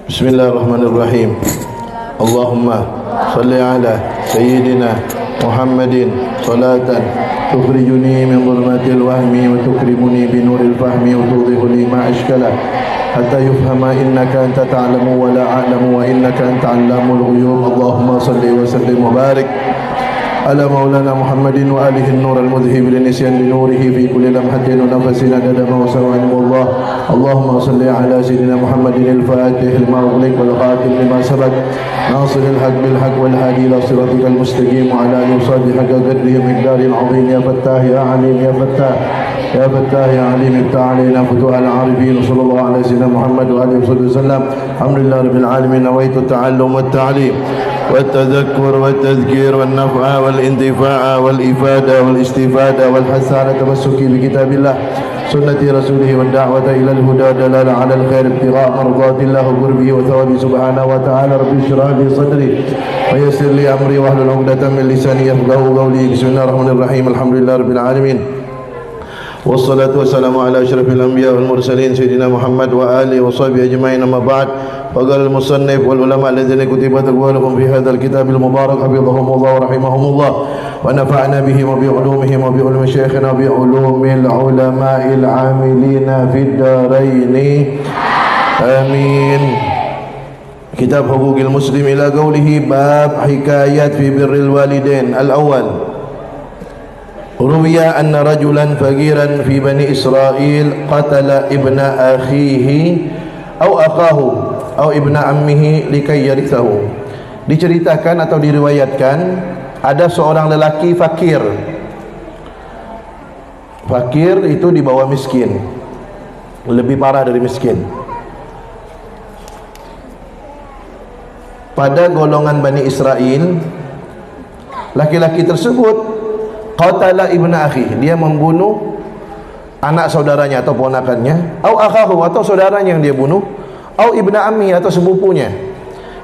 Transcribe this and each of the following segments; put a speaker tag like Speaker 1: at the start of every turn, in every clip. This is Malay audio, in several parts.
Speaker 1: Bismillahirrahmanirrahim. Allahumma salli ala Sayyidina Muhammadin salatan tukhrijuni min dhulmatil wahmi wa tukrimuni bi nuril fahmi wa tudhihu li ma ashkala hatta yufhama innaka anta ta'lamu wa la a'lamu wa innaka anta 'allamul ghuyub. Allahumma salli wa sallim wa barik ala maulana Muhammadin wa alihi an-nur al-mudhhib linisyan li nurihi fi kulli lamhatin wa nafasin adada ma wasa'ani Allah. Allahumma salli ala sayyidina Muhammadin al-fatih lima ughliq wal khatim lima sabaq nasir al-haq bil haq wal hadi ila siratikal mustaqim wa ala alihi wa sahbihi haqqa qadrihi miqdaril azim. Ya fattah ya alim ya fattah ya fattah ya alim iftah alaina futuhal arifin. Sallallahu alaihi sayyidina Muhammad wa alihi wasallam. Alhamdulillah rabbil alamin. Nawaitu ta'allum wat ta'lim والتذكر والتذكير والنفع والانتفاع والإفادة والاستفادة والحث على التمسك بكتاب الله سنة رسوله والدعوة إلى الهدى والدلالة على الخير ابتغاء مرضات الله وقربه وثوابه سبحانه وتعالى. رب اشرح لي صدري ويسر لي أمري واحلل عقدة من لساني يفقهوا قولي. بسم الله الرحمن الرحيم. الحمد لله رب العالمين والصلاة والسلام على أشرف الأنبياء والمرسلين سيدنا محمد وآله وصحبه أجمعين. أما بعد فقال المصنف والعلماء الذين كتبت أقوالهم في هذا الكتاب المبارك حفظهم الله ورحمهم الله ونفعنا بهم وبعلومهم وبعلوم شيخنا وبعلوم العلماء العاملين في الدارين آمين. كتاب حقوق المسلم إلى قوله باب حكايات في بر الوالدين. الأول روي أن رجلا فقيرا في بني إسرائيل قتل ابن أخيه أو أخاه أو ابن عمه لكي يرثه. Diceritakan atau diriwayatkan ada seorang lelaki fakir. Fakir itu di bawah miskin, lebih parah dari miskin. Pada golongan Bani Israel, laki-laki tersebut qatala ibn akhi, dia membunuh anak saudaranya atau ponakannya, au akhahu atau saudaranya yang dia bunuh, au ibn ammi atau sepupunya,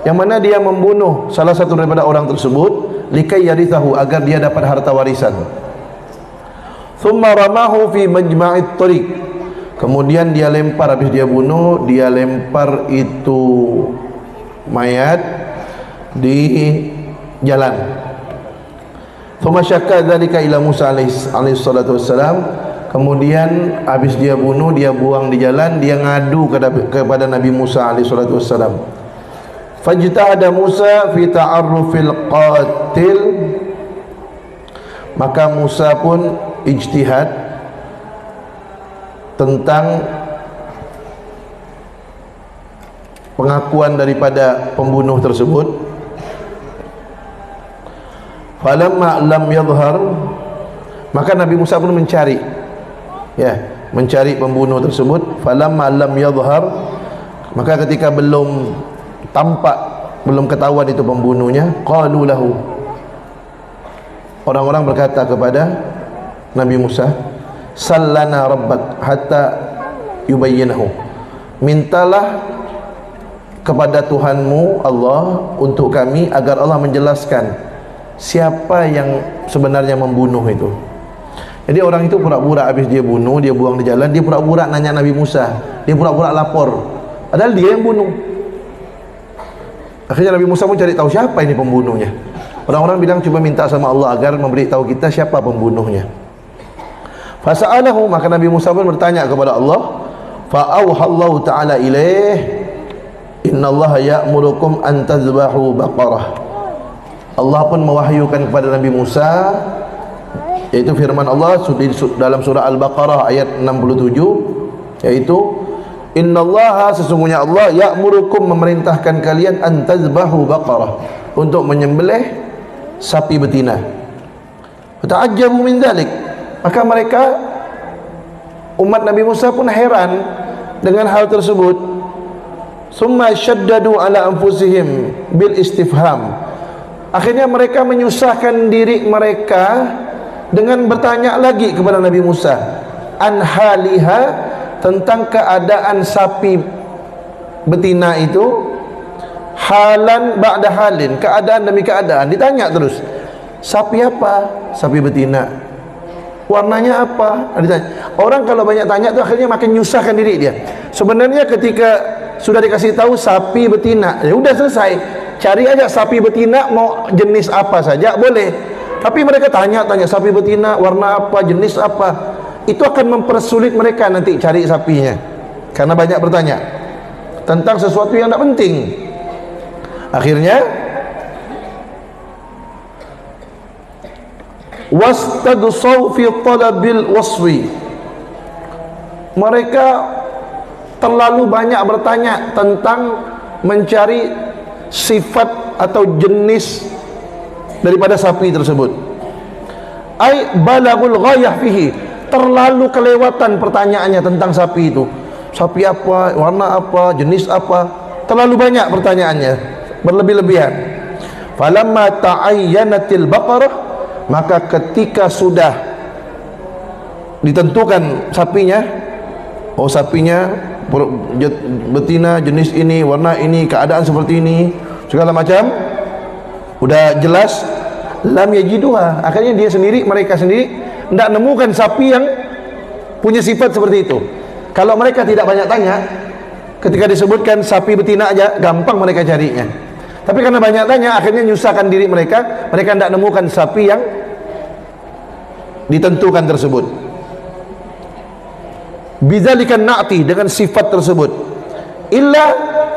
Speaker 1: yang mana dia membunuh salah satu daripada orang tersebut likai yarithahu, agar dia dapat harta warisan. Thumma ramahu fi majma'it tariq, kemudian dia lempar, habis dia bunuh dia lempar itu mayat di jalan. Thumma syakka dzalika ila Musa alaihi salatu wassalam, kemudian habis dia bunuh, dia buang di jalan, dia ngadu kepada Nabi Musa alaihi salatu wassalam. Fajtahada Musa fi ta'arrufil qatil, maka Musa pun ijtihad tentang pengakuan daripada pembunuh tersebut. Falamma lam yadhhar, maka Nabi Musa pun mencari pembunuh tersebut. Falamma lam yadhhar, maka ketika belum tampak, belum ketahuan itu pembunuhnya, qalu lahu, orang-orang berkata kepada Nabi Musa, sallana rabbak hatta yubayyinahu, mintalah kepada Tuhanmu Allah untuk kami agar Allah menjelaskan siapa yang sebenarnya membunuh itu. Jadi orang itu pura-pura habis dia bunuh, dia buang di jalan, dia pura-pura nanya Nabi Musa, dia pura-pura lapor, padahal dia yang bunuh. Akhirnya Nabi Musa pun cari tahu siapa ini pembunuhnya. Orang-orang bilang coba minta sama Allah agar memberi tahu kita siapa pembunuhnya. Fasa'alahu, maka Nabi Musa pun bertanya kepada Allah. Fa'auhallahu ta'ala ilaih, innallaha ya'murukum an tazbahu baqarah. Allah pun mewahyukan kepada Nabi Musa, yaitu firman Allah dalam surah Al-Baqarah ayat 67, yaitu innallaha, sesungguhnya Allah, ya'murukum, memerintahkan kalian, an tazbahu baqarah, untuk menyembelih sapi betina. Fata'ajjabu min dzalik, maka mereka umat Nabi Musa pun heran dengan hal tersebut. Summa syaddadu ala anfusihim bil istifham, akhirnya mereka menyusahkan diri mereka dengan bertanya lagi kepada Nabi Musa an haliha, tentang keadaan sapi betina itu, halan ba'da halin, keadaan demi keadaan. Ditanya terus, sapi apa? Sapi betina. Warnanya apa? Ditanya. Orang kalau banyak tanya tu akhirnya makin nyusahkan diri dia. Sebenarnya ketika sudah dikasih tahu sapi betina, ya udah selesai. Cari aja sapi betina, mau jenis apa saja boleh. Tapi mereka tanya-tanya sapi betina warna apa, jenis apa, itu akan mempersulit mereka nanti cari sapinya, karena banyak bertanya tentang sesuatu yang tidak penting. Akhirnya wastadsaw fi talabil waswi, mereka terlalu banyak bertanya tentang mencari sifat atau jenis daripada sapi tersebut. Ai balagul ghayah fihi, terlalu kelewatan pertanyaannya tentang sapi itu. Sapi apa, warna apa, jenis apa, terlalu banyak pertanyaannya, berlebih-lebihan. Falamma ta'ayyanatil baqarah, maka ketika sudah ditentukan sapinya, oh sapinya betina, jenis ini, warna ini, keadaan seperti ini, segala macam udah jelas, lam yajiduha, akhirnya mereka sendiri tidak nemukan sapi yang punya sifat seperti itu. Kalau mereka tidak banyak tanya, ketika disebutkan sapi betina aja gampang mereka carinya. Tapi karena banyak tanya, akhirnya nyusahkan diri mereka tidak nemukan sapi yang ditentukan tersebut. Bidzalikan na'ti, dengan sifat tersebut. Illa,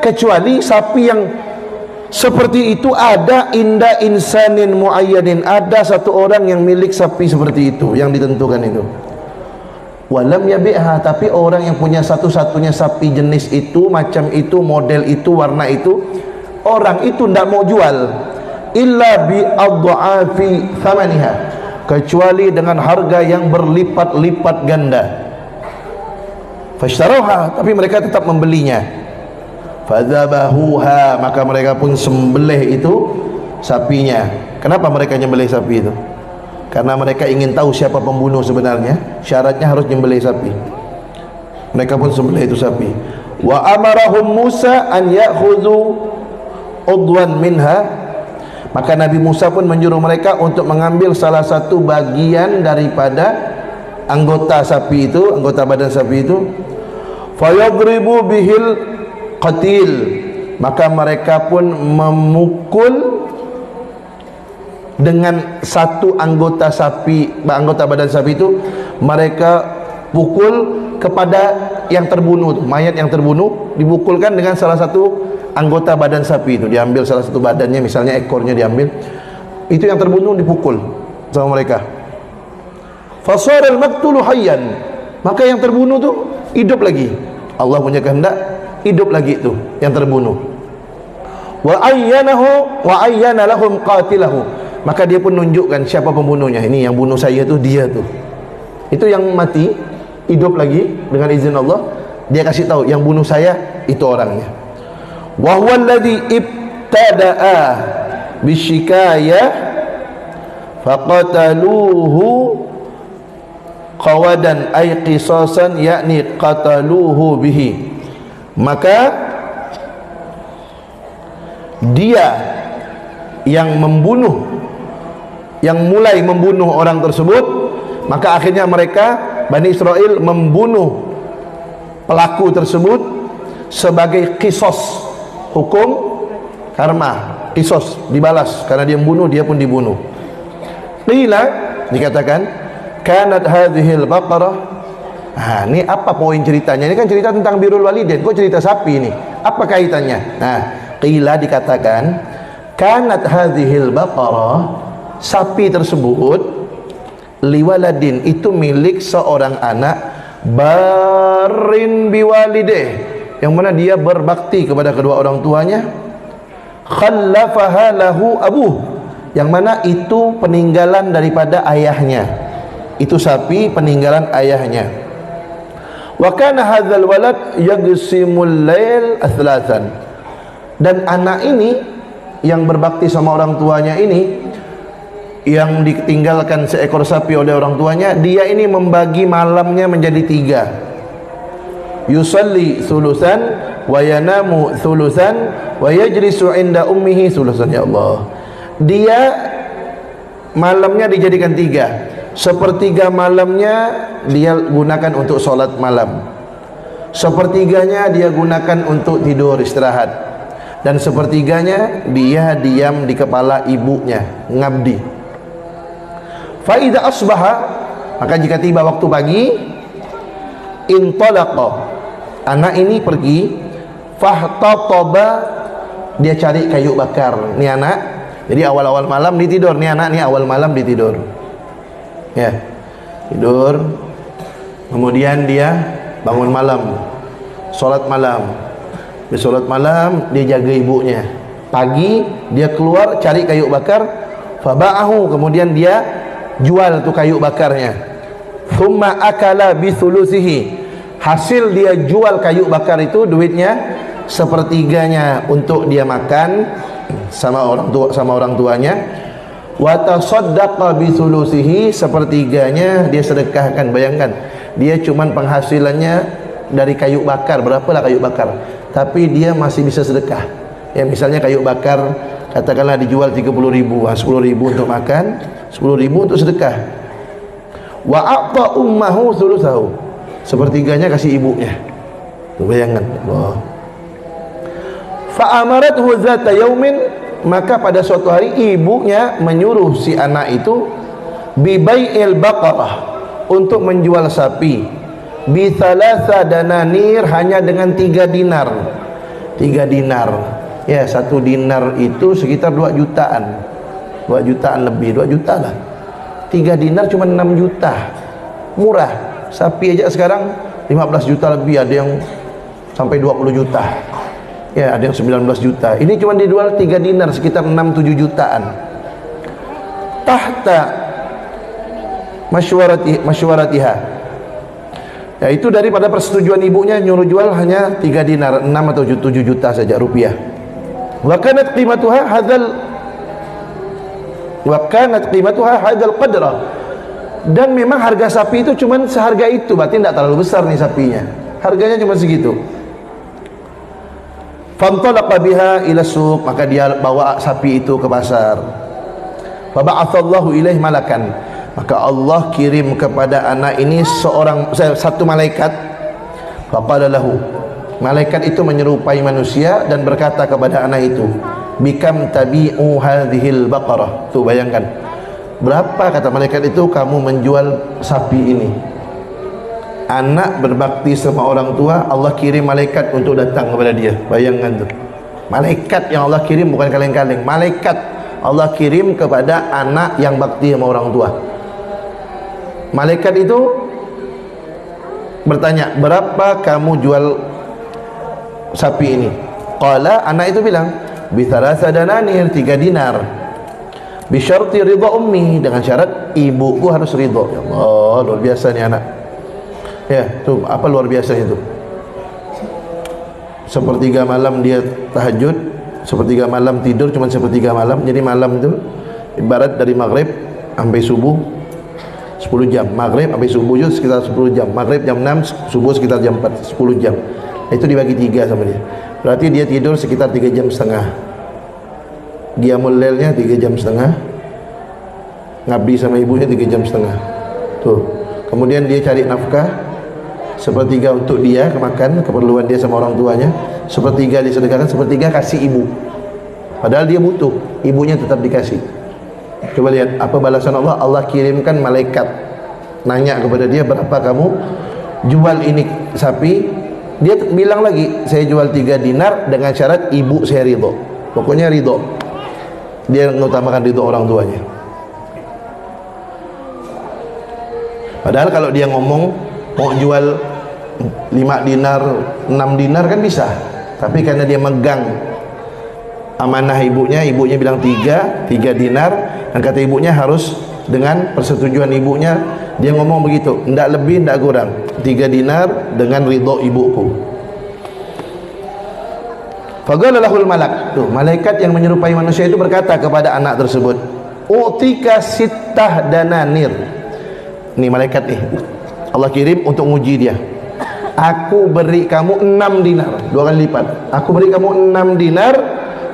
Speaker 1: kecuali sapi yang seperti itu ada inda insanin muayyanin, ada satu orang yang milik sapi seperti itu yang ditentukan itu. Walam yabi'ha, tapi orang yang punya satu-satunya sapi jenis itu, macam itu, model itu, warna itu, orang itu tidak mau jual. Illa bi adha'afi thamaniha, kecuali dengan harga yang berlipat-lipat ganda. Fashtarawha, tapi mereka tetap membelinya. Fadzabahuha, maka mereka pun sembelih itu sapinya. Kenapa mereka nyembelih sapi itu? Karena mereka ingin tahu siapa pembunuh sebenarnya. Syaratnya harus nyembelih sapi. Mereka pun sembelih itu sapi. Wa amarahum Musa an ya'khudhu udwan minha, maka Nabi Musa pun menyuruh mereka untuk mengambil salah satu bagian daripada anggota sapi itu, anggota badan sapi itu. Fayadribu bihil qatil, maka mereka pun memukul dengan satu anggota sapi, anggota badan sapi itu, mereka pukul kepada yang terbunuh, mayat yang terbunuh dipukulkan dengan salah satu anggota badan sapi itu. Diambil salah satu badannya, misalnya ekornya diambil, itu yang terbunuh dipukul sama mereka. Fasara al-maqtulu hayyan, maka yang terbunuh tu hidup lagi. Allah punya kehendak, hidup lagi itu yang terbunuh. Wa ayyanahu wa ayyana lahum qatilahu, maka dia pun nunjukkan siapa pembunuhnya. Ini yang bunuh saya tu, dia tu. Itu yang mati hidup lagi dengan izin Allah. Dia kasih tahu yang bunuh saya itu orangnya. Wa huwa alladhi ibtada'a bisyikayah faqataluhu qawadan ay qisasan, yakni qataluhu bihi, maka dia yang membunuh, yang mulai membunuh orang tersebut, maka akhirnya mereka Bani Israel membunuh pelaku tersebut sebagai qisas, hukum karma, qisas, dibalas karena dia membunuh, dia pun dibunuh. Qila, dikatakan kanat hadhil baqarah. Ini apa poin ceritanya? Ini kan cerita tentang birrul walidain, kok cerita sapi ini? Apa kaitannya? Qila, dikatakan kanat hadhil baqarah, sapi tersebut, liwaladin, itu milik seorang anak, barin biwalideh, yang mana dia berbakti kepada kedua orang tuanya, khallafaha lahu abuh, yang mana itu peninggalan daripada ayahnya. Itu sapi peninggalan ayahnya. Wa kana hadzal walad yaqsimul lail athlatan, dan anak ini yang berbakti sama orang tuanya ini, yang ditinggalkan seekor sapi oleh orang tuanya, dia ini membagi malamnya menjadi 3. Yusalli thulutsan wa yanamu thulutsan wa yajlisu inda ummihi thulutsan. Ya Allah, dia malamnya dijadikan 3. Sepertiga malamnya dia gunakan untuk solat malam, sepertiganya dia gunakan untuk tidur istirahat, dan sepertiganya dia diam di kepala ibunya, ngabdi. Fa idza asbaha, maka jika tiba waktu pagi, intalaqa, anak ini pergi, fahtataba, dia cari kayu bakar. Nih anak, jadi awal-awal malam ditidur, nih anak nih awal malam ditidur. Ya, tidur. Kemudian dia bangun malam, sholat malam. Di sholat malam dia jaga ibunya. Pagi dia keluar cari kayu bakar, faba'ahu, kemudian dia jual tuh kayu bakarnya. Thumma akala bithulusihi, hasil dia jual kayu bakar itu duitnya sepertiganya untuk dia makan sama orang tuanya. Wa tasaddaqa bithulusihi, sepertiganya dia sedekahkan. Bayangkan, dia cuman penghasilannya dari kayu bakar, berapalah kayu bakar, tapi dia masih bisa sedekah. Ya, misalnya kayu bakar katakanlah dijual 30.000, 10.000 untuk makan, 10.000 untuk sedekah. Wa a'ta ummahu thulutsahu, sepertiganya kasih ibunya. Tuh, bayangkan. Allah. Fa amarathu zata yaumin, maka pada suatu hari ibunya menyuruh si anak itu bi bai'il baqarah, untuk menjual sapi, bi thalatha dananir, hanya dengan 3 dinar. 3 dinar. Ya, 1 dinar itu sekitar 2 jutaan. 2 jutaan lebih, 2 juta lah. 3 dinar cuma 6 juta. Murah. Sapi aja sekarang 15 juta lebih, ada yang sampai 20 juta. Ya, ada yang 19 juta. Ini cuma dijual 3 dinar, sekitar 6-7 jutaan. Tahta masywaratiha. Ya, itu daripada persetujuan ibunya nyuruh jual hanya 3 dinar, 6 atau 7 juta saja rupiah. Wa kanat qimatuha hadzal qadra. Dan memang harga sapi itu cuman seharga itu, berarti tidak terlalu besar nih sapinya. Harganya cuma segitu. Fantalaqa biha ila suq, maka dia bawa sapi itu ke pasar. Fa ba'atsallahu ilaihi malakan, maka Allah kirim kepada anak ini satu malaikat. Faqala lahu, malaikat itu menyerupai manusia dan berkata kepada anak itu, bikam tabi'u hadhil baqarah. Tuh, bayangkan, berapa kata malaikat itu kamu menjual sapi ini? Anak berbakti sama orang tua, Allah kirim malaikat untuk datang kepada dia. Bayangkan tuh, malaikat yang Allah kirim, bukan kaleng-kaleng, malaikat Allah kirim kepada anak yang bakti sama orang tua. Malaikat itu bertanya, berapa kamu jual sapi ini? Qala, anak itu bilang, bi thalatha dananir, 3 dinar. Bi syarti ridha ummi, dengan syarat ibuku harus ridha. Ya Allah, luar biasa nih anak. Ya, tuh apa luar biasanya tuh. Sepertiga malam dia tahajud, sepertiga malam tidur, cuma sepertiga malam. Jadi malam itu ibarat dari maghrib sampai subuh 10 jam. Maghrib sampai subuh itu sekitar 10 jam. Maghrib jam 6, subuh sekitar jam 4, 10 jam. Itu dibagi 3 sama dia. Berarti dia tidur sekitar 3 jam setengah. Qiyamul lailnya 3 jam setengah. Ngabdi sama ibunya 3 jam setengah. Tuh. Kemudian dia cari nafkah, sepertiga untuk dia makan, keperluan dia sama orang tuanya, sepertiga disedekahkan, sepertiga kasih ibu. Padahal dia butuh, ibunya tetap dikasih. Coba lihat apa balasan Allah. Allah kirimkan malaikat nanya kepada dia, berapa kamu jual ini sapi? Dia bilang lagi, saya jual 3 dinar dengan syarat ibu saya ridho. Pokoknya ridho. Dia mengutamakan ridho orang tuanya. Padahal kalau dia ngomong mau jual 5 dinar, 6 dinar kan bisa. Tapi karena dia megang amanah ibunya, ibunya bilang 3 dinar, dan kata ibunya harus dengan persetujuan ibunya, dia ngomong begitu, tidak lebih, tidak kurang, 3 dinar dengan ridho ibuku. Faqala lahul malak, tuh malaikat yang menyerupai manusia itu berkata kepada anak tersebut, utika sittah dananir. Ini malaikat nih, Allah kirim untuk nguji dia. Aku beri kamu 6 dinar, 2 kali lipat. Aku beri kamu 6 dinar,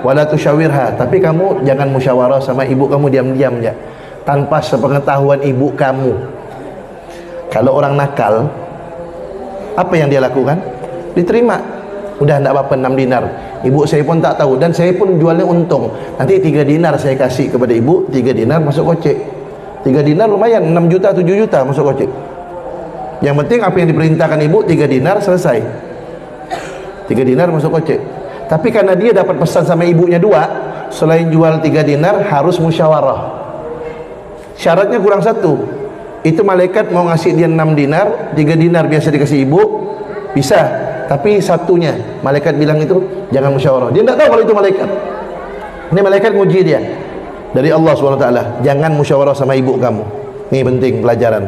Speaker 1: wala tusyawirha, tapi kamu jangan musyawarah sama ibu kamu, diam-diam ya, tanpa sepengetahuan ibu kamu. Kalau orang nakal, apa yang dia lakukan? Diterima. Udah enggak apa-apa 6 dinar. Ibu saya pun tak tahu, dan saya pun jualnya untung. Nanti 3 dinar saya kasih kepada ibu, 3 dinar masuk kocek. 3 dinar lumayan, 6 juta 7 juta masuk kocek. Yang penting apa yang diperintahkan ibu, 3 dinar selesai. 3 dinar masuk kocek. Tapi karena dia dapat pesan sama ibunya 2, selain jual 3 dinar harus musyawarah. Syaratnya kurang 1. Itu malaikat mau ngasih dia 6 dinar, 3 dinar biasa dikasih ibu, bisa. Tapi satunya malaikat bilang itu jangan musyawarah. Dia tidak tahu kalau itu malaikat. Ini malaikat nguji dia dari Allah SWT. Jangan musyawarah sama ibu kamu. Ini penting pelajaran.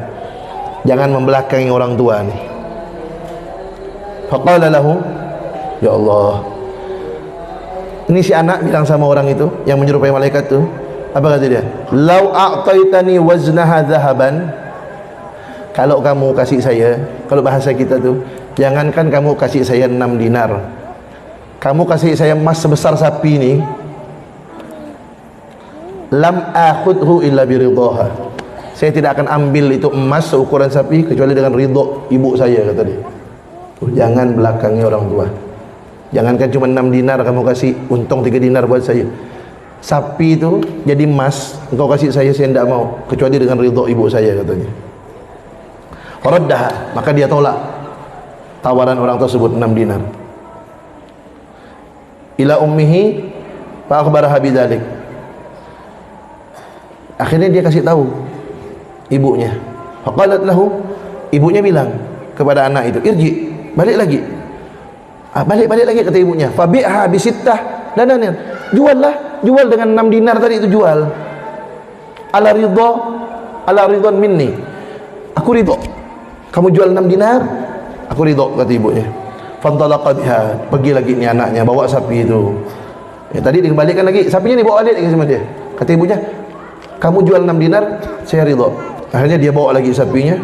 Speaker 1: Jangan membelakangi orang tua nih. Faqala lahu, ya Allah. Ini si anak bilang sama orang itu yang menyerupai malaikat itu, apa kata dia? Lau a'taitani waznaha dhahaban, kalau kamu kasih saya, kalau bahasa kita tuh, jangankan kamu kasih saya 6 dinar, kamu kasih saya emas sebesar sapi ini, lam akhudhu illa biridhaha, saya tidak akan ambil itu emas seukuran sapi kecuali dengan ridho ibu saya, kata dia. Jangan belakangi orang tua. Jangankan cuma 6 dinar kamu kasih, untung 3 dinar buat saya. Sapi itu jadi emas, engkau kasih saya tidak mau kecuali dengan ridho ibu saya, katanya. Faraddaha, maka dia tolak tawaran orang tersebut 6 dinar. Ila ummihi fa akhbaraha bidzalik. Akhirnya dia kasih tahu ibunya. Faqalat lahu, ibunya bilang kepada anak itu, irji, balik lagi. Balik lagi, kata ibunya. Fabi'ha bisittah dananin, juallah, jual dengan 6 dinar tadi itu, jual. Ala ridhon minni, aku ridho. Kamu jual 6 dinar, aku ridho, kata ibunya. Fantalaqa biha, pergi lagi ni anaknya bawa sapi itu. Tadi dikembalikan lagi, sapinya dibawa balik lagi sama dia. Kata ibunya, kamu jual 6 dinar, saya ridho. Akhirnya dia bawa lagi sapinya.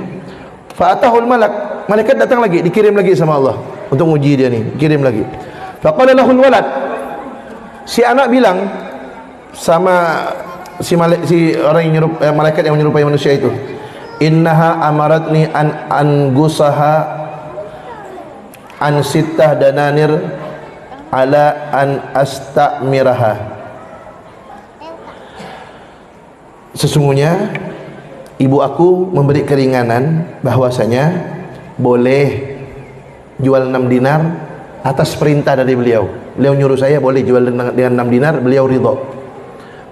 Speaker 1: Fa'atahul malak, malaikat datang lagi, dikirim lagi sama Allah untuk uji dia nih, kirim lagi. Faqala lahul walad, si anak bilang sama si orang yang malaikat yang menyerupai manusia itu, innaha amaratni an angusaha an sittah dananir ala an astamiraha. Sesungguhnya ibu aku memberi keringanan bahwasanya boleh jual 6 dinar atas perintah dari beliau. Beliau nyuruh saya boleh jual dengan 6 dinar, beliau ridho.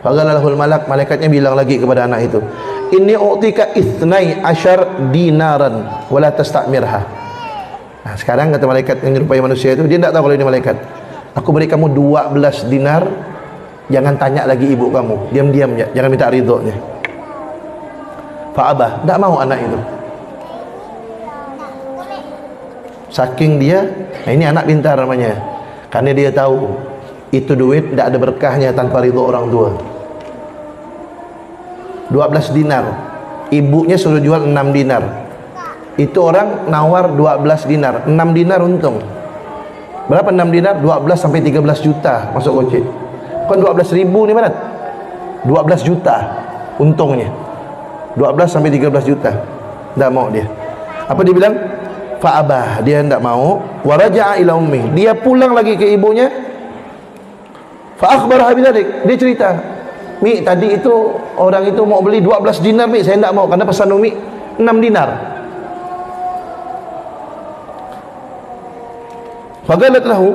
Speaker 1: Faqalalahul malak, malaikatnya bilang lagi kepada anak itu, inni u'tika ithnai asyar dinaran wala tastamirha. Nah, sekarang kata malaikat yang menyerupai manusia itu, dia tidak tahu kalau ini malaikat. Aku beri kamu 12 dinar, jangan tanya lagi ibu kamu, diam-diam ya, jangan minta ridhonya. Fa'abah, tidak mau anak itu. Saking dia, nah ini anak pintar namanya, karena dia tahu itu duit tidak ada berkahnya tanpa ridho orang tua. 12 dinar, ibunya suruh jual 6 dinar. Itu orang nawar 12 dinar, 6 dinar untung. Berapa 6 dinar? 12 sampai 13 juta masuk kocek. Bukan 12 ribu nih, mana? 12 juta untungnya. 12 sampai 13 juta. Tidak mau dia. Apa dia bilang? Fa'abah, dia tidak mau. Waraja'a ila ummi, dia pulang lagi ke ibunya. Fa'akhbarha bidzalik, dia cerita, Mi, tadi itu orang itu mau beli 12 dinar, Mi, saya tidak mau karena pesan Umi 6 dinar. Faqalat lahu,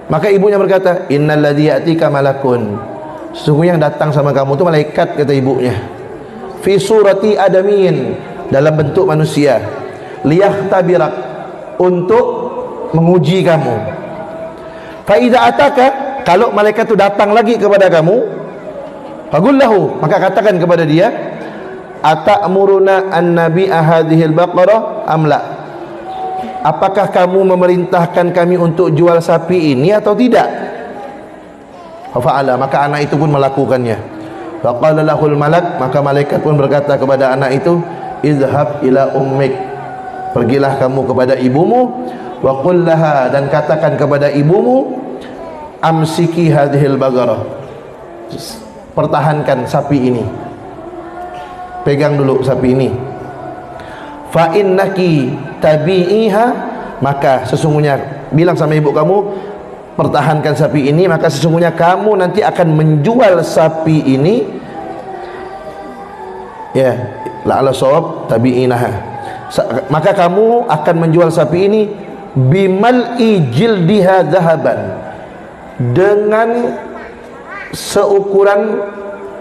Speaker 1: maka ibunya berkata, innal ladzi ya'tika malakun, sesungguhnya yang datang sama kamu itu malaikat, kata ibunya, fi surati adamin, dalam bentuk manusia, liyahtabirak, untuk menguji kamu. Fa idza ataka, kalau malaikat itu datang lagi kepada kamu, faqullahu, maka katakan kepada dia, ata'muruna an nabi'a hadhil baqarah amla, apakah kamu memerintahkan kami untuk jual sapi ini atau tidak? Fa'ala, maka anak itu pun melakukannya. Faqala lahul malak, maka malaikat pun berkata kepada anak itu, izhab ila ummik, pergilah kamu kepada ibumu, wa qul laha, dan katakan kepada ibumu, amsiki hadhil bagarah, pertahankan sapi ini, pegang dulu sapi ini. Fa innaki tabi'iha maka sesungguhnya bilang sama ibu kamu, pertahankan sapi ini, maka sesungguhnya kamu nanti akan menjual sapi ini, ya, la'ala shawab tabi'inaha, maka kamu akan menjual sapi ini bimal'i jildiha dhahaban, dengan seukuran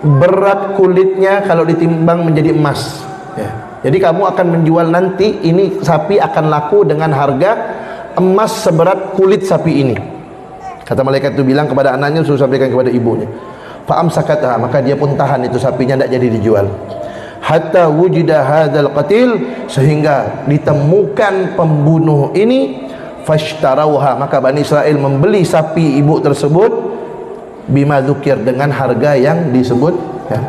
Speaker 1: berat kulitnya kalau ditimbang menjadi emas, ya. Jadi kamu akan menjual nanti ini sapi akan laku dengan harga emas seberat kulit sapi ini. Kata malaikat itu bilang kepada anaknya, suruh sampaikan kepada ibunya. Fa'amsakatha, maka dia pun tahan itu sapinya, tidak jadi dijual. Hatta wujida hadzal qatil, sehingga ditemukan pembunuh ini. Fashtarauha, maka Bani Israel membeli sapi ibu tersebut bima dzukir, dengan harga yang disebut, ya.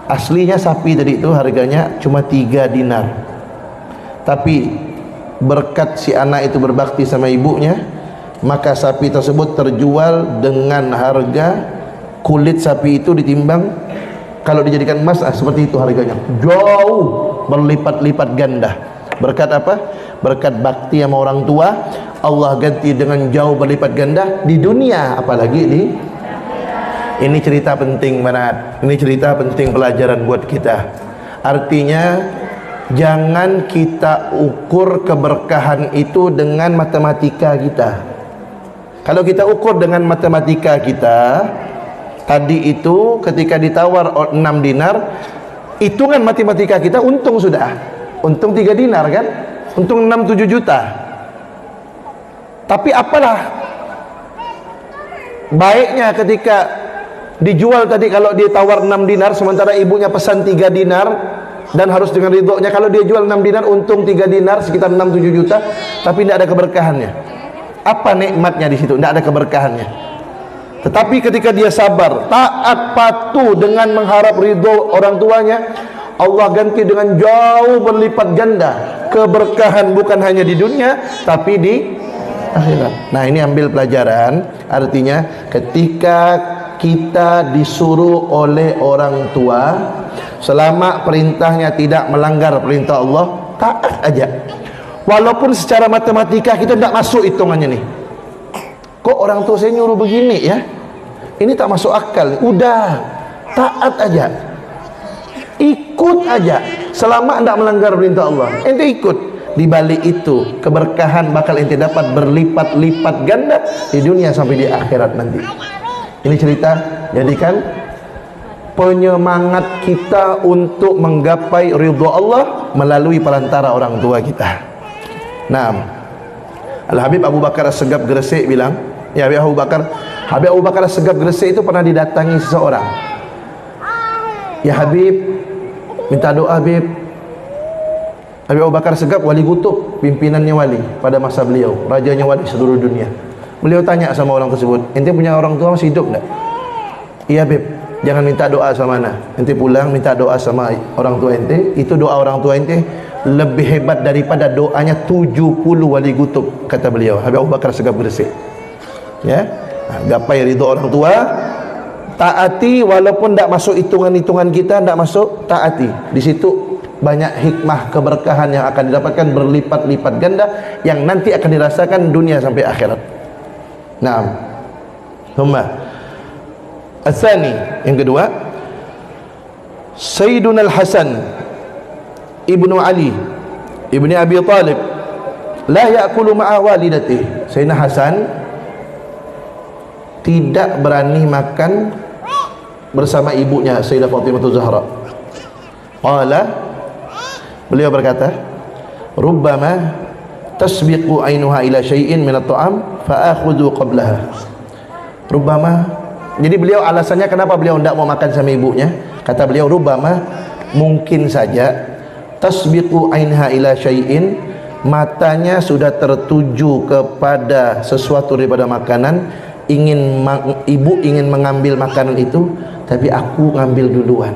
Speaker 1: Aslinya sapi tadi itu harganya cuma 3 dinar, tapi berkat si anak itu berbakti sama ibunya, maka sapi tersebut terjual dengan harga kulit sapi itu ditimbang kalau dijadikan emas, seperti itu harganya, jauh berlipat-lipat ganda. Berkat apa? Berkat bakti sama orang tua, Allah ganti dengan jauh berlipat ganda di dunia, apalagi di. Ini cerita penting banget. Ini cerita penting, pelajaran buat kita. Artinya jangan kita ukur keberkahan itu dengan matematika kita. Kalau kita ukur dengan matematika kita, tadi itu ketika ditawar 6 dinar, hitungan matematika kita untung sudah. Untung 3 dinar kan? Untung 6-7 juta. Tapi apalah baiknya ketika dijual tadi, kalau dia tawar 6 dinar sementara ibunya pesan 3 dinar dan harus dengan ridhonya. Kalau dia jual 6 dinar untung 3 dinar sekitar 6-7 juta, tapi tidak ada keberkahannya. Apa nikmatnya di situ? Tidak ada keberkahannya. Tetapi ketika dia sabar, taat, patuh dengan mengharap ridho orang tuanya, Allah ganti dengan jauh berlipat ganda keberkahan, bukan hanya di dunia tapi di akhirat. Nah, ini ambil pelajaran. Artinya ketika kita disuruh oleh orang tua, selama perintahnya tidak melanggar perintah Allah, taat aja. Walaupun secara matematika kita tidak masuk hitungannya nih. Kok orang tua saya nyuruh begini ya? Ini tak masuk akal. Udah, taat aja. Ikut aja. Selama tidak melanggar perintah Allah, ente ikut. Di balik itu keberkahan bakal ente dapat berlipat-lipat ganda di dunia sampai di akhirat nanti. Ini cerita, jadikan penyemangat kita untuk menggapai ridha Allah melalui perantara orang tua kita. Nah, Al-Habib Abu Bakar As-Segaf Gresik bilang, ya Habib Abu Bakar As-Segaf Gresik itu pernah didatangi seseorang. Ya Habib, minta doa Habib. Habib Abu Bakar As-Segaf wali kutub, pimpinannya wali pada masa beliau, rajanya wali seluruh dunia. Beliau tanya sama orang tersebut, ente punya orang tua masih hidup enggak? Iya Beb, jangan minta doa sama ana. Ente pulang minta doa sama orang tua ente. Itu doa orang tua ente lebih hebat daripada doanya 70 wali kutub, kata beliau, Habib Abu Bakar As-Segaf Gresik. Ya, gapai ridho orang tua, taati walaupun tidak masuk hitungan-hitungan kita, tidak masuk, taati. Di situ banyak hikmah keberkahan yang akan didapatkan berlipat-lipat ganda yang nanti akan dirasakan dunia sampai akhirat. Naam. Thumma Al-Thani, yang kedua, Sayyiduna Al-Hasan Ibnu Ali Ibni Abi Talib la ya'kulu ma'a walidatih. Sayyidina Hasan tidak berani makan bersama ibunya Sayyidah Fatimah Zahra. Qala, beliau berkata, rubbama tasbiqu ainuha ila syai'in min at-ta'am fa akhudhu qablaha. Rubbama, jadi beliau alasannya kenapa beliau tidak mau makan sama ibunya, kata beliau, rubbama, mungkin saja, tasbiqu ainha ila syai'in, matanya sudah tertuju kepada sesuatu daripada makanan, ibu ingin mengambil makanan itu, tapi aku ngambil duluan.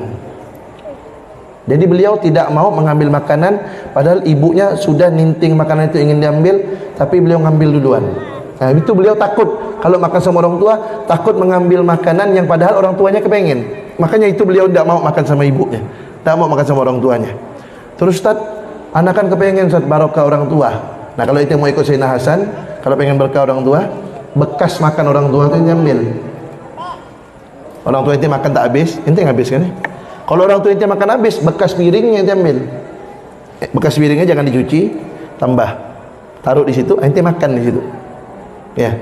Speaker 1: Jadi beliau tidak mau mengambil makanan, padahal ibunya sudah ninting makanan itu ingin diambil, tapi beliau ngambil duluan. Nah, itu beliau takut kalau makan sama orang tua, takut mengambil makanan yang padahal orang tuanya kepengen. Makanya itu beliau tidak mau makan sama ibunya, tidak mau makan sama orang tuanya. Terus Ustaz, anak kan kepengen Ustaz barokah orang tua. Nah kalau itu mau ikut Sayyidina Hasan, kalau pengen berkah orang tua, bekas makan orang tua itu diambil. Orang tua ente makan tak habis, ente habis kan? Kalau orang tua ente makan habis, bekas piringnya diambil. Bekas piringnya jangan dicuci, tambah, taruh di situ, ente makan di situ. Ya.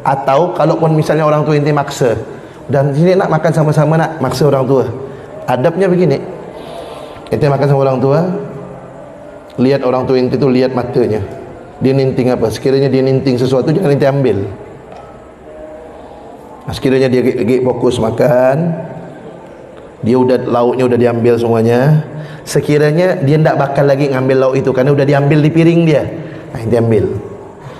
Speaker 1: Atau kalaupun misalnya orang tua ente maksa, dan sini nak makan sama-sama nak, maksa orang tua. Adabnya begini, ente makan sama orang tua, lihat orang tua ente itu, lihat matanya, dia ninting apa. Sekiranya dia ninting sesuatu, jangan ente ambil. Nah, sekiranya dia fokus makan, dia udah lauknya udah diambil semuanya. Sekiranya dia tidak bakal lagi ngambil lauk itu karena udah diambil di piring dia, nah ente ambil.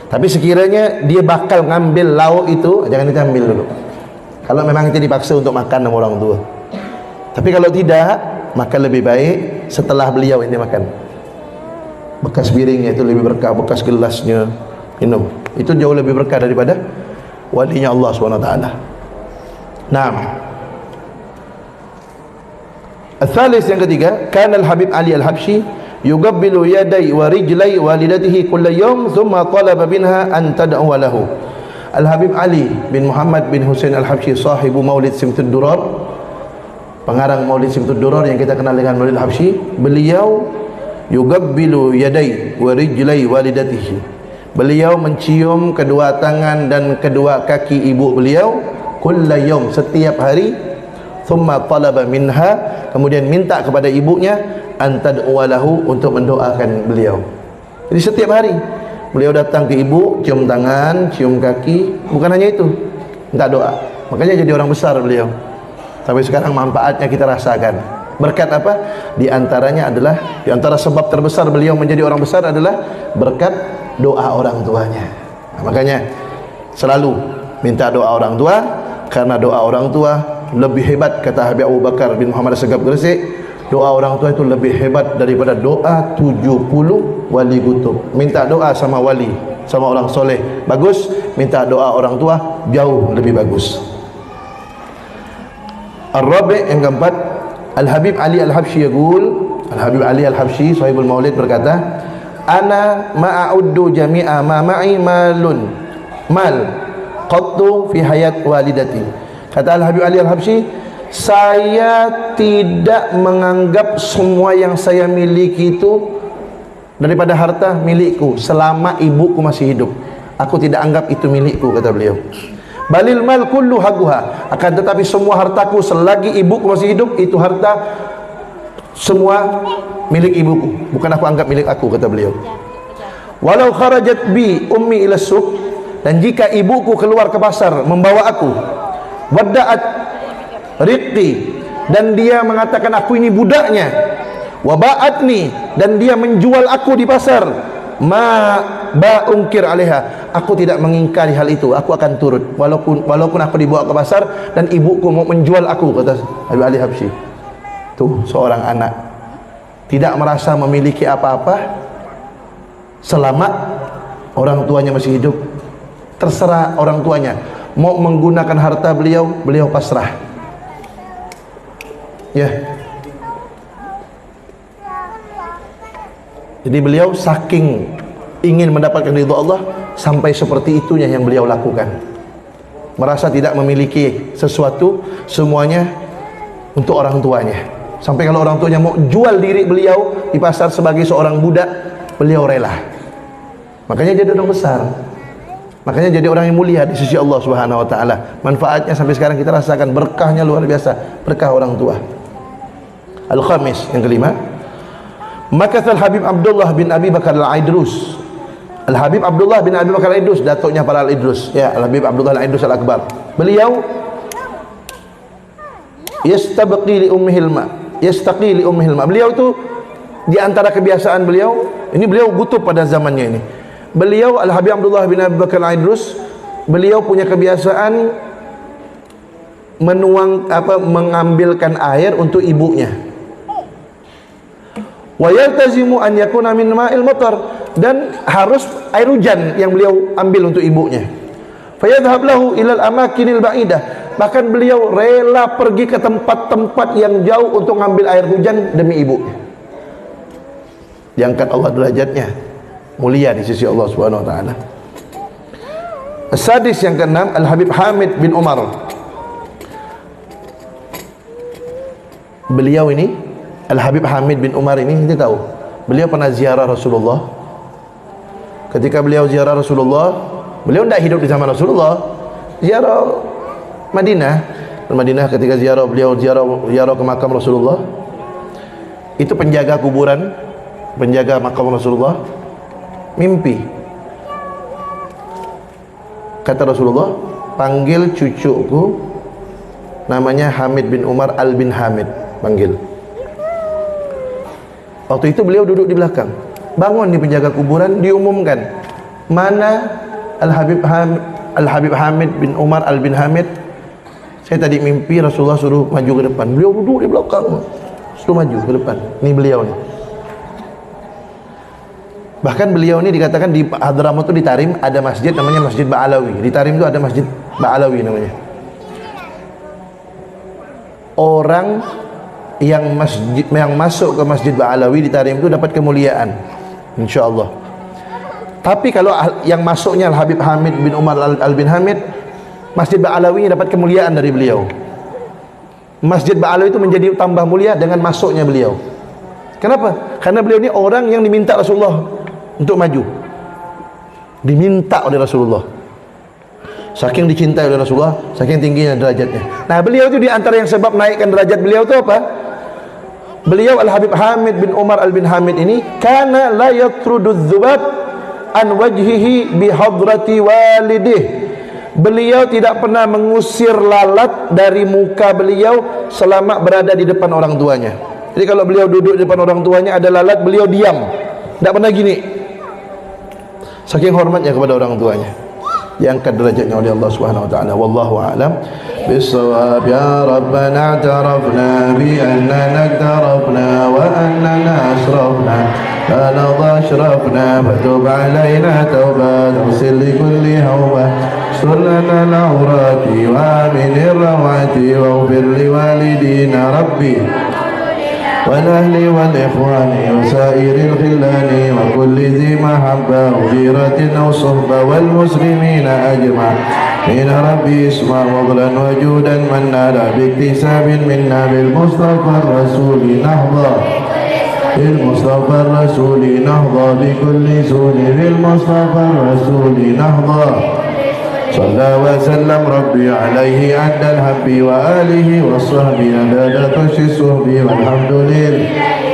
Speaker 1: Tapi sekiranya dia bakal ngambil lauk itu, jangan ente ambil dulu. Kalau memang ente dipaksa untuk makan sama orang tua. Tapi kalau tidak, maka lebih baik setelah beliau ente makan. Bekas piringnya itu lebih berkah, bekas gelasnya minum itu jauh lebih berkah daripada walinya Allah SWT. Naam. Al-thalith, yang ketiga, kana al-Habib Ali al-Habsyi yugabbilu yaday wa rijlay walidatihi kulla yawm thumma talaba minha an tad'u lahu. Al-Habib Ali bin Muhammad bin Husain al-Habsyi, sahibu Maulid Simtud Durar, pengarang Maulid Simtud Durar yang kita kenal dengan Maulid al-Habsyi, beliau yugabbilu yaday wa rijlay walidatihi, beliau mencium kedua tangan dan kedua kaki ibu beliau kulla yawm, setiap hari. Thumma talaba minha, kemudian minta kepada ibunya an tad'u lahu, untuk mendoakan beliau. Jadi setiap hari beliau datang ke ibu, cium tangan, cium kaki, bukan hanya itu, minta doa. Makanya jadi orang besar beliau. Sampai sekarang manfaatnya kita rasakan. Berkat apa? Di antaranya adalah, di antara sebab terbesar beliau menjadi orang besar adalah berkat doa orang tuanya. Nah, makanya selalu minta doa orang tua, karena doa orang tua lebih hebat, kata Habib Abu Bakar bin Muhammad Segaf Gresik, doa orang tua itu lebih hebat daripada doa 70 wali kutub. Minta doa sama wali, sama orang soleh bagus, minta doa orang tua jauh lebih bagus. Ar-Rabi', yang keempat, Al-Habib Ali Al-Habsyi yaqul, Al-Habib Ali Al-Habsyi sahibul Maulid berkata, ana ma'uddu jami'a ma ma'i malun mal qattu fi hayat walidati. Kata Al-Habib Ali Al-Habsyi, saya tidak menganggap semua yang saya miliki itu daripada harta milikku selama ibuku masih hidup. Aku tidak anggap itu milikku, kata beliau. Balil mal kullu haguha, akan tetapi semua hartaku selagi ibuku masih hidup, itu harta semua milik ibuku, bukan aku anggap milik aku, kata beliau. Walau kharajat bi ummi ila suq, dan jika ibuku keluar ke pasar membawa aku, wadda'at riqqi, dan dia mengatakan aku ini budaknya, waba'atni, dan dia menjual aku di pasar, ma ba'ungkir alaiha, aku tidak mengingkari hal itu, aku akan turut walaupun aku dibawa ke pasar dan ibuku mau menjual aku, kata Habib Ali Habsyi. Tuh seorang anak tidak merasa memiliki apa-apa selama orang tuanya masih hidup. Terserah orang tuanya mau menggunakan harta beliau, beliau pasrah. Ya. Jadi beliau saking ingin mendapatkan ridha Allah, sampai seperti itunya yang beliau lakukan. Merasa tidak memiliki sesuatu, semuanya untuk orang tuanya. Sampai kalau orang tuanya mau jual diri beliau di pasar sebagai seorang budak, beliau rela. Makanya jadi orang besar. Makanya jadi orang yang mulia di sisi Allah Subhanahu wa taala. Manfaatnya sampai sekarang kita rasakan, berkahnya luar biasa, berkah orang tua. Al-Khamis, yang kelima, maka Al-Habib Abdullah bin Abi Bakar Al-Idrus. Al-Habib Abdullah bin Abi Bakar Al-Idrus, datuknya para Al-Idrus, ya, Al-Habib Abdullah Al-Idrus Al-Akbar. Beliau yastaqi li ummihil ma. Beliau itu di antara kebiasaan beliau, ini beliau kutub pada zamannya ini. Beliau Al-Habib Abdullah bin Abi Bakar Al-Idrus, beliau punya kebiasaan mengambilkan air untuk ibunya. Wa yaltazimu an yakuna min ma'il matar, dan harus air hujan yang beliau ambil untuk ibunya. Fa yadhhab lahu ila al-amakinil ba'idah, bahkan beliau rela pergi ke tempat-tempat yang jauh untuk mengambil air hujan demi ibunya. Diangkat Allah derajatnya. mulia di sisi Allah Subhanahu wa taala. As-sadis, yang keenam, Al-Habib Hamid bin Umar. Beliau ini, Al-Habib Hamid bin Umar ini, kita tahu beliau pernah ziarah Rasulullah. Ketika beliau ziarah Rasulullah, beliau tidak hidup di zaman Rasulullah, ziarah Madinah. Madinah ketika ziarah, beliau ziarah ke makam Rasulullah. Itu penjaga kuburan, penjaga makam Rasulullah mimpi. Kata Rasulullah, panggil cucuku namanya Hamid bin Umar Al bin Hamid, panggil. Waktu itu beliau duduk di belakang. Bangun di penjaga kuburan, diumumkan, mana Al-Habib Hamid bin Umar Al bin Hamid. Saya tadi mimpi Rasulullah suruh maju ke depan. Beliau duduk di belakang, suruh maju ke depan. Ini beliau nih. Bahkan beliau ini dikatakan di Hadramaut itu, di Tarim ada masjid namanya Masjid Ba'alawi. Di Tarim itu ada Masjid Ba'alawi namanya. Orang yang masuk ke Masjid Ba'alawi di Tarim itu dapat kemuliaan, insyaallah. Tapi kalau yang masuknya Al-Habib Hamid bin Umar Al bin Hamid, Masjid Ba'alawi dapat kemuliaan dari beliau. Masjid Ba'alawi itu menjadi tambah mulia dengan masuknya beliau. Kenapa? Karena beliau ini orang yang diminta Rasulullah untuk maju, diminta oleh Rasulullah. Saking dicintai oleh Rasulullah, saking tingginya derajatnya. Nah, beliau itu di antara yang sebab naikkan derajat beliau itu apa? Beliau Al-Habib Hamid bin Umar Al bin Hamid ini kana la yatrududz dzubab an wajhihi bi hadrati walidih. Beliau tidak pernah mengusir lalat dari muka beliau selama berada di depan orang tuanya. Jadi kalau beliau duduk di depan orang tuanya ada lalat, beliau diam, tidak pernah gini. Saking hormatnya kepada orang tuanya, diangkat derajatnya oleh Allah Subhanahu wa taala. Wallahu a'lam bis-shawab. Ya Rabbana i'tarafna bi annana i'tarafna wa annana asrafna فلظ أشرفنا فتب علينا توبة تغسل لكل هوبة استر لنا العورات وآمن الروعات واغفر لوالدينا ربي والأهل والإخوان وسائر الخلان وكل ذي محبة وغيرة أو صحبة والمسلمين أجمع من ربي اسمع فضلا وجودا من نال باكتساب منا بالمصطفى الرسول نهضى بالمصطفى الرسول نهضى بكل سون بالمصطفى الرسول نهضى صلى وسلم ربي عليه عد الحب وآله والصحب عدد طش الصحب والحمد لله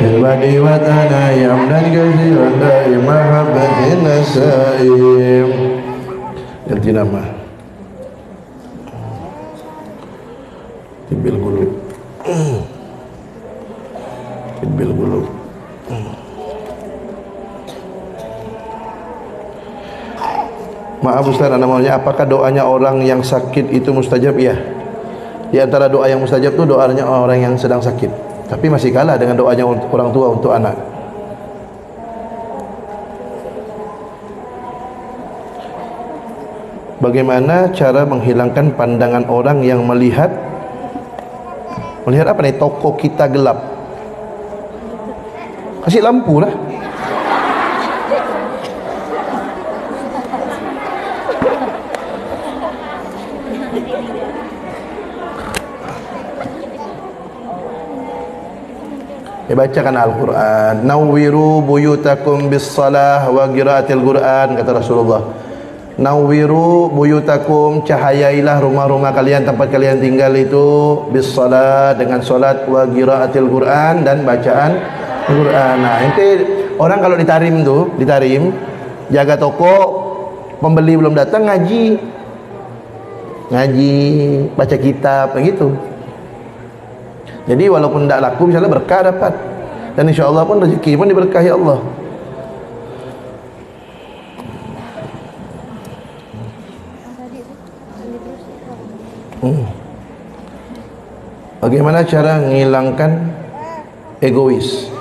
Speaker 1: بالبدء والثناء حمدا كثيرا دائم محبة النسائم. Ganti nama Tibbil Qulub, Tibbil Qulub. Maaf Ustaz, namanya apakah doanya orang yang sakit itu mustajab? Iya. Di antara doa yang mustajab itu doanya orang yang sedang sakit. Tapi masih kalah dengan doanya orang tua untuk anak. Bagaimana cara menghilangkan pandangan orang yang melihat apa nih, toko kita gelap? Kasih lampu lah. Bacakan Al-Quran. Nawwiru buyutakum bis-salah wa qiraatil Quran, kata Rasulullah. Nawwiru buyutakum, cahayailah rumah-rumah kalian, tempat kalian tinggal itu, bis-salah, dengan salat, wa qiraatil Quran, dan bacaan Quran. Nah, nanti orang kalau di Tarim jaga toko, pembeli belum datang, ngaji, baca kitab, begitu. Jadi walaupun tidak laku, misalnya berkah dapat, dan insya Allah pun rezeki pun diberkahi Allah. Bagaimana cara menghilangkan egois?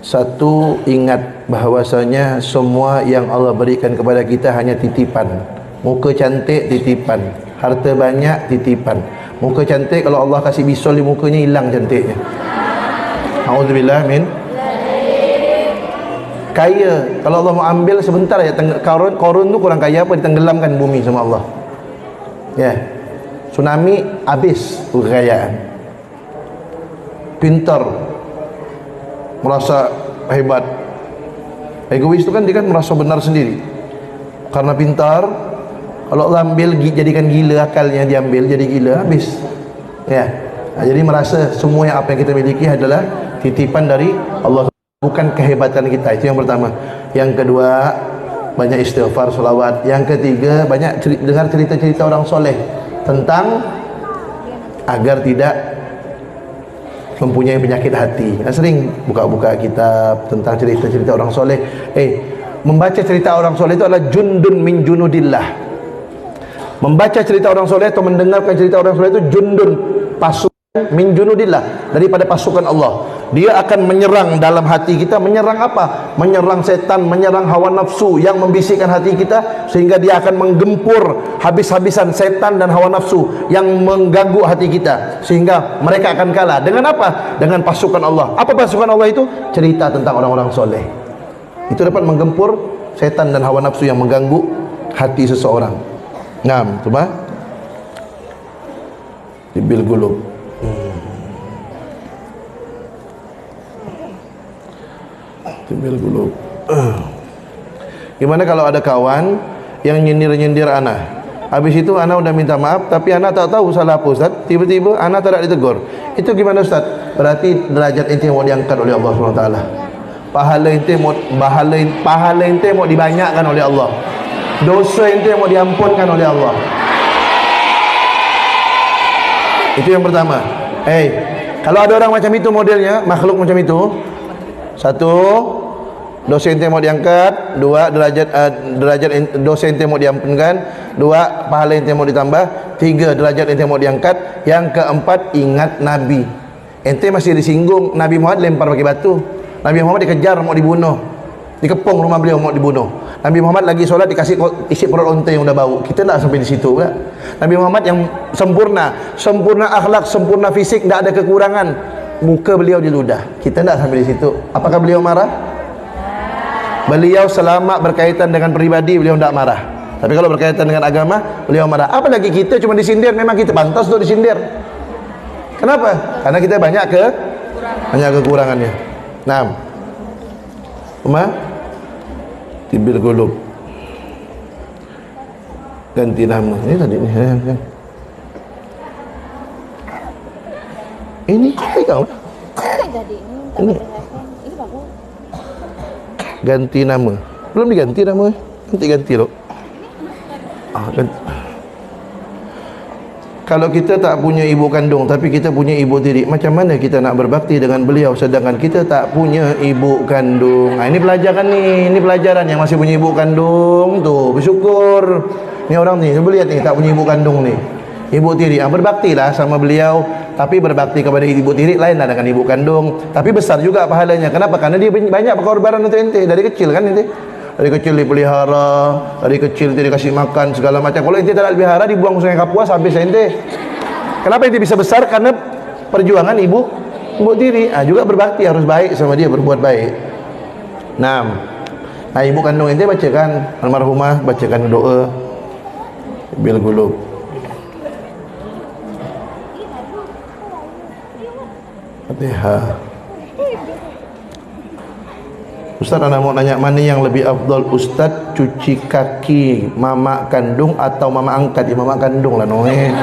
Speaker 1: Satu, ingat bahwasanya semua yang Allah berikan kepada kita hanya titipan. Muka cantik titipan, harta banyak titipan. Muka cantik, kalau Allah kasih bisol di mukanya, hilang cantiknya. A'udzubillah min. kaya. Kalau Allah mau ambil sebentar ya, Korun tu kurang kaya apa, ditenggelamkan bumi sama Allah. Ya. Tsunami habis kekayaan. Pintar, merasa hebat. Egois itu kan dia kan merasa benar sendiri. Karena pintar, kalau Allah ambil jadikan gila akalnya, diambil jadi gila, habis. Ya. Nah, jadi merasa semua yang apa yang kita miliki adalah titipan dari Allah, bukan kehebatan kita. Itu yang pertama. Yang kedua, banyak istighfar, selawat. Yang ketiga, banyak dengar cerita-cerita orang soleh tentang agar tidak mempunyai penyakit hati. Sering buka-buka kitab tentang cerita-cerita orang soleh. Membaca cerita orang soleh itu adalah jundun min junudillah. Membaca cerita orang soleh atau mendengarkan cerita orang soleh itu jundun, pasukan min junudillah, daripada pasukan Allah. Dia akan menyerang dalam hati kita. Menyerang apa? Menyerang setan, menyerang hawa nafsu yang membisikkan hati kita, sehingga dia akan menggempur habis-habisan setan dan hawa nafsu yang mengganggu hati kita, sehingga mereka akan kalah. Dengan apa? Dengan pasukan Allah. Apa pasukan Allah itu? Cerita tentang orang-orang soleh. Itu dapat menggempur setan dan hawa nafsu yang mengganggu hati seseorang. Ngam, coba Tibil Gulub. Tibil Gulub. Gimana kalau ada kawan yang nyindir-nyindir anak, habis itu anak udah minta maaf, tapi anak tak tahu salah apa Ustaz, tiba-tiba anak tak ditegur. Itu gimana Ustaz? Berarti derajat ente mau diangkat oleh Allah SWT. Pahala ente mau dibanyakkan oleh Allah. Dosa ente mau diampunkan oleh Allah. Itu yang pertama. Kalau ada orang macam itu modelnya, makhluk macam itu, satu, dosa ente mau diangkat. Dua, derajat dosa ente mau diampunkan. Dua, pahala ente mau ditambah. Tiga, derajat ente mau diangkat. Yang keempat, ingat Nabi. Ente masih disinggung, Nabi Muhammad lempar pakai batu. Nabi Muhammad dikejar mau dibunuh, dikepung rumah beliau mau dibunuh. Nabi Muhammad lagi solat dikasih isi perut onta yang udah bau. Kita tak sampai di situ pula. Nabi Muhammad yang sempurna akhlak, sempurna fisik, tidak ada kekurangan. Muka beliau diludah. Kita tak sampai di situ. Apakah beliau marah? Beliau selama berkaitan dengan pribadi beliau tidak marah. Tapi kalau berkaitan dengan agama beliau marah. Apalagi kita cuma disindir, memang kita pantas untuk disindir. Kenapa? Karena kita banyak kekurangannya. Nah, Tibil Gulub ganti nama. Ini tadi ni kan. Ini pegang. Ini ganti nama. Belum diganti nama. Nanti ganti loh. Ganti. Kalau kita tak punya ibu kandung tapi kita punya ibu tiri, macam mana kita nak berbakti dengan beliau sedangkan kita tak punya ibu kandung? Ini pelajaran ni, ini pelajaran yang masih punya ibu kandung tu. Bersyukur. Ni orang ni, cuba lihat ni, tak punya ibu kandung ni. Ibu tiri, berbaktilah sama beliau, tapi berbakti kepada ibu tiri lainlah dengan ibu kandung. Tapi besar juga pahalanya. Kenapa? Karena dia banyak pengorbanan untuk ente dari kecil kan ente. Dari kecil dipelihara, dari kecil dia dikasih makan segala macam. Kalau ente tak dipelihara, dibuang Sungai Kapuas habis ente. Kenapa ente bisa besar? Karena perjuangan ibu tiri. Juga berbakti harus baik sama dia, berbuat baik. Nah, ibu kandung ente bacakan almarhumah, bacakan doa Bil Gulub. Fatihah. Ustaz, anak mau nanya, mana yang lebih afdal Ustaz, cuci kaki mama kandung atau mama angkat? Ya mama kandung lah noe.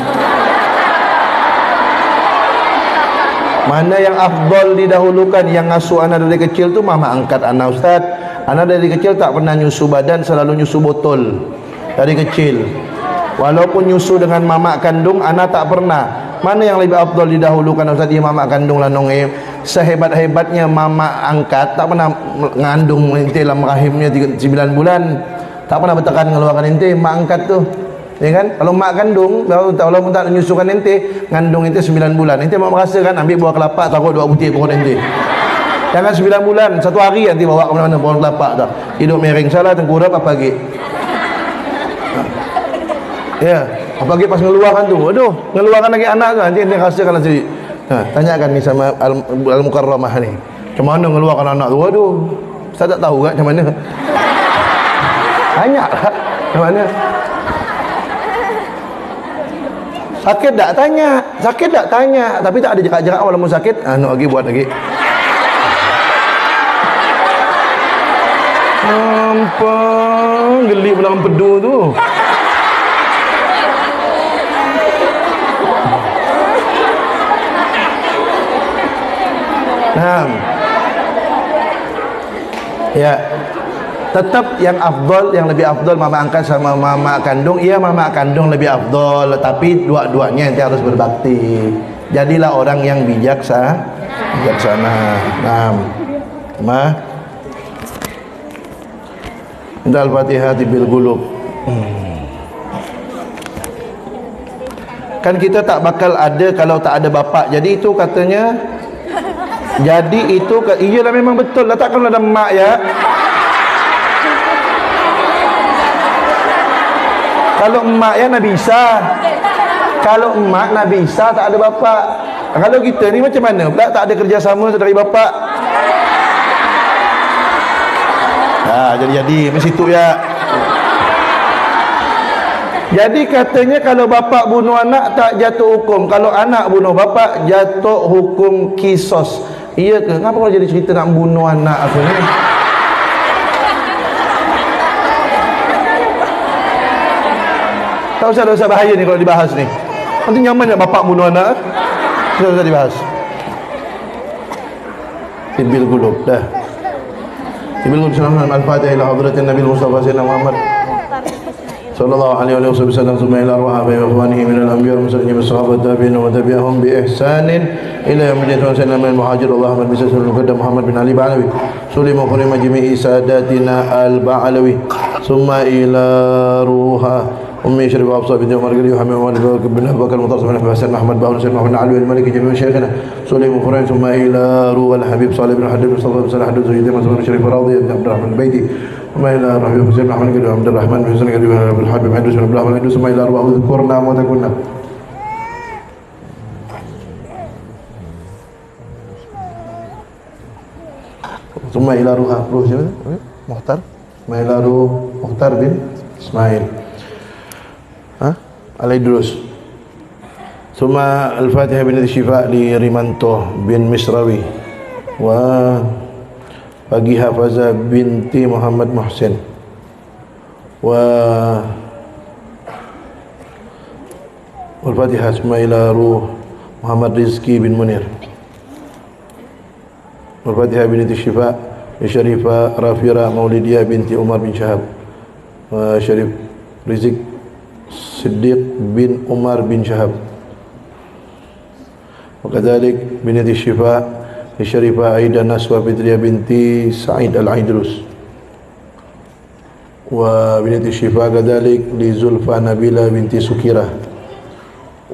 Speaker 1: Mana yang afdal didahulukan? Yang ngasuh anak dari kecil tu mama angkat anak Ustaz. Anak dari kecil tak pernah nyusu badan, selalu nyusu botol dari kecil. Walaupun nyusu dengan mama kandung, anak tak pernah. Mana yang lebih afdal didahulukan Ustaz? Ya mama kandung lah noe. Sehebat-hebatnya mama angkat, tak pernah mengandung ente dalam rahimnya 9 bulan, tak pernah bertekan ngeluarkan ente. Mak angkat tu, ya kan? Kalau mak kandung, walaupun tak menyusukan ente, ngandung ente 9 bulan. Ente mau merasakan ambil buah kelapa, taruh 2 butir pohon ente. Jangan 9 bulan, 1 hari nanti bawa ke mana-mana pohon kelapa tak. Hidup miring salah, tengkurap apa lagi? Ya, apalagi pas ngeluarkan tu, aduh, ngeluarkan lagi anak tu, nanti ente rasakan nanti. Tanyakan ni sama Al-Mukarramah ni, macam mana ngeluarkan anak tu. Waduh, Ustaz tak tahu kan macam mana. Tanya lah macam mana. Sakit tak? Tanya. Sakit tak? Tanya. Tapi tak ada jarak-jarak walaupun sakit. Nak lagi buat lagi. Apa? Geli pula empedu tu. Nah. Ya. Tetap yang afdal, yang lebih afdal mama angkat sama mama kandung. Iya, mama kandung lebih afdal, tapi dua-duanya nanti harus berbakti. Jadilah orang yang bijaksana. Nah. Ma. Al-Fatihah bil qulub. Kan kita tak bakal ada kalau tak ada bapak. Jadi itu katanya. Jadi itu iyalah memang betul lah, takkan ada mak ya. Kalau emak ya Nabi Isa. Kalau emak Nabi Isa tak ada bapak. Kalau kita ni macam mana pula tak ada kerjasama dari bapak? Jadi mesti tu ya. Jadi katanya kalau bapak bunuh anak tak jatuh hukum, kalau anak bunuh bapak jatuh hukum kisos. Iya ke? Kenapa kalau jadi cerita nak bunuh anak aku ni? Tak usah bahaya ni kalau dibahas ni. Nanti nyaman tak bapak bunuh anak? Tak usah dibahas. Tibil qulub dah. Tibil qulub sallallahu al-Fatihah ila hadratin Nabi Mustafa sayyidina Muhammad sallallahu alaihi wasallam summa ila arwah abi wa ikhwanihi min al-anbiya wal mursalin wa sahabat tabi'in wa tabi'ahum bi ihsanin ila yaumil qiyamah sayyidina al-muhajir Allahumma bi sallallahu alaihi Muhammad bin Ali Ba'alawi sulimu khurima jami'i sadatina al-Ba'alawi summa ila ruha أمي شريف أبصار بنت عمر قال يحمد عمر بن أبي بكر المطرس بن حسن أحمد باون سيدنا محمد علي الملك جميع شيخنا سليم خرين ثم إلى روى الحبيب صالح بن حديث صلى الله عليه وسلم حدث سيدنا مسلم شريف راضي بن عبد الرحمن البيتي ثم إلى رحمه حسين بن أحمد قال عبد الرحمن بن حسين قال ابن الحبيب عدوس بن عبد الرحمن عدوس ثم إلى روى اذكرنا وتكنا ثم إلى روح مختار ثم إلى روح مختار بن إسماعيل Al-Idrus. Suma Al-Fatihah bin Syifa li Rimanto bin Misrawi wa Pagi Hafazah binti Muhammad Muhsin wa Al-Fatihah suma ila ruh Muhammad Rizki bin Munir. Al-Fatihah bin Syifa li Syarifah Rafira Maulidiyah binti Umar bin Syahab wa Syarif Rizik Siddiq bin Umar bin Syahab. Wakadalik binti Syifa Syarifah Aida Naswa Fitriyah binti Sa'id Al-Aidrus. Wa binti Syifa kadalik li Zulfa Nabila binti Sukirah.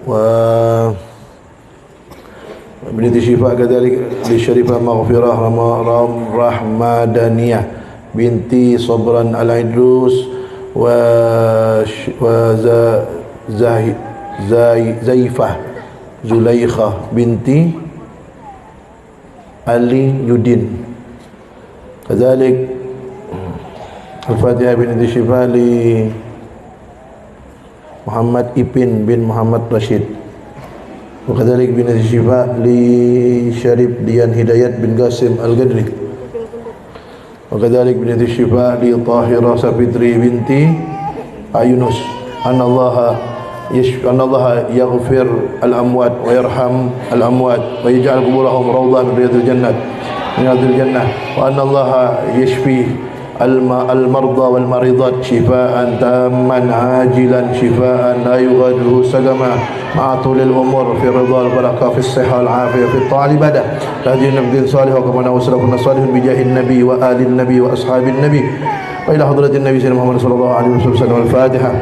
Speaker 1: Wa binti Syifa kadalik li Syarifah Maghfirah Rahmadaniyah binti Sabran Al-Aidrus. Zaifah Zulaikha binti Ali Yudin. Kadzalik Al-Fatihah binti Syifa li Muhammad Ipin bin Muhammad Rashid. Kadzalik binti Syifa li Syarif Dian Hidayat bin Qasim Al-Gadri. Wakadalik binti Syifa li Tahirah Safitri binti Yunus. Anallaha yaghfir al-amwat wa yarham al-amwat wa yaj'al quburahum rawdah min riyadil jannah wa anallaha yashfi al-marda wal maridat shifaan tamman ajilan shifaan la yughadiru sagama ma'a tulil umur fi ridha al-barakah fi as-sihha wal-afiyah fi at-ta'al ibadah lahdi nabiyyin salih wa kama salafun salihun bi jahin nabi wa alin nabi wa ashabin nabi wa ila hadratin nabi sayyidina Muhammad sallallahu alaihi wasallam. Al-Fatihah.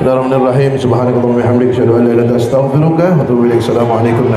Speaker 1: Bismillahirrahmanirrahim. Subhanakallahumma wa bihamdika asyhadu an la ilaha illa anta astaghfiruka wa atubu ilaik. Assalamualaikum.